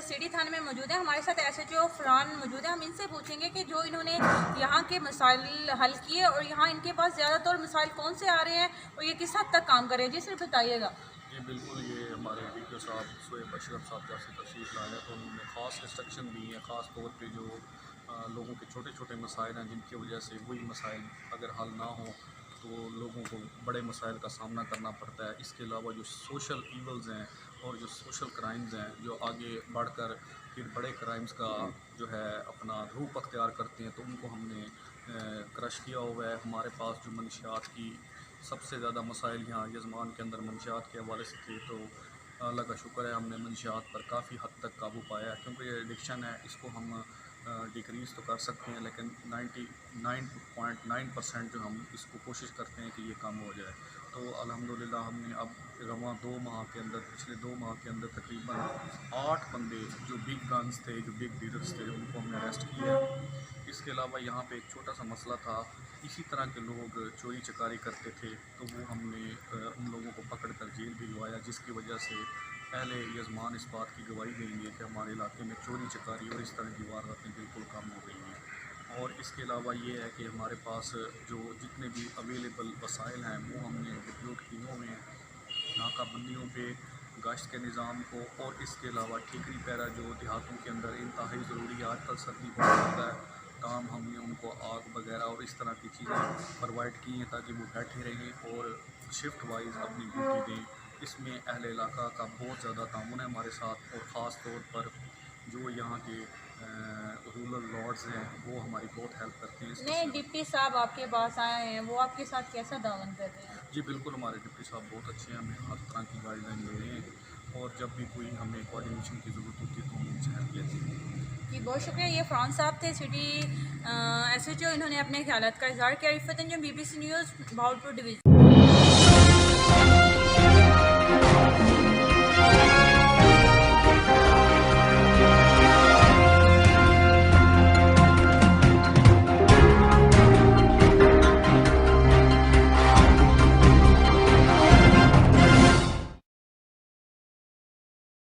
City थाने में मौजूद है। हमारे साथ SHO फरहान मौजूद है। हम इनसे पूछेंगे कि जो इन्होंने यहाँ के मसाइल हल किए और यहाँ इनके पास ज़्यादातर मसाइल कौन से आ रहे हैं और ये किस हद तक काम कर रहे हैं। जी सिर्फ बताइएगा। जी बिल्कुल, ये हमारे DPO साहब शोएब अशरफ साहब जैसे तशरीफ़ लाए हैं, तो उन्होंने ख़ास इंस्ट्रक्शन दी हैं, ख़ास तौर पे जो लोगों के छोटे छोटे मसाइल हैं जिनकी वजह से वही मसाइल अगर हल ना हो तो लोगों को बड़े मसाइल का सामना करना पड़ता है। इसके अलावा जो सोशल ईवल्स हैं और जो सोशल क्राइम्स हैं जो आगे बढ़कर फिर बड़े क्राइम्स का जो है अपना रूप अख्तियार करते हैं, तो उनको हमने क्रश किया हुआ है। हमारे पास जो मंशियात की सबसे ज़्यादा मसाइल यहाँ यजमान के अंदर मंशियात के हवाले से थे, तो अल्लाह का शुक्र है हमने मंशियात पर काफ़ी हद तक काबू पाया है। क्योंकि ये एडिक्शन है, इसको हम डिक्रीज़ तो कर सकते हैं, लेकिन 99.9% जो हम इसको कोशिश करते हैं कि ये कम हो जाए। तो अल्हम्दुलिल्लाह हमने अब रवां 2 माह के अंदर, पिछले 2 माह के अंदर तकरीबन 8 बंदे जो बिग गन्स थे, जो बिग डीलर्स थे, उनको हमने अरेस्ट किया है। इसके अलावा यहाँ पे एक छोटा सा मसला था, इसी तरह के लोग चोरी चकारी करते थे, तो वो हमने उन लोगों को पकड़ कर जेल भिजवाया, जिसकी वजह से पहले यजमान इस बात की गवाही देंगे कि हमारे इलाके में चोरी चकारी और इस तरह की वारदातें बिल्कुल कम हो गई हैं। और इसके अलावा ये है कि हमारे पास जो जितने भी अवेलेबल वसाइल हैं वो हमने डिप्यूट टीमों में नाकाबंदियों पे गश्त के निज़ाम को, और इसके अलावा ठीकरी पैरा जो देहातों के अंदर इंतहाई ज़रूरी है, आजकल सर्दी बहुत ज़्यादा है, काम हमने उनको आग वगैरह और इस तरह की चीज़ें प्रोवाइड की हैं ताकि वो बैठे रहें और शिफ्ट वाइज अपनी ड्यूटी दें। इसमें अहले इलाका का बहुत ज़्यादा तामुन है हमारे साथ, और ख़ास तौर पर जो यहाँ के रूरल लॉर्ड्स हैं वो हमारी बहुत हेल्प करते हैं। नहीं, डिप्टी साहब आपके पास आए हैं, वो आपके साथ कैसा दावन कर रहे हैं? जी बिल्कुल, हमारे डिप्टी साहब बहुत अच्छे हैं, हमें हर तरह की गाइडलाइन दे रहे हैं, और जब भी कोई हमें कोऑर्डिनेशन की ज़रूरत होती है तो हम उनसे हेल्प लेते हैं। जी बहुत शुक्रिया। ये फरहान साहब थे सिटी SHO, इन्होंने अपने ख्यालात का इज़हार किया। Iffat Anjum, BBC news, Bahawalpur division.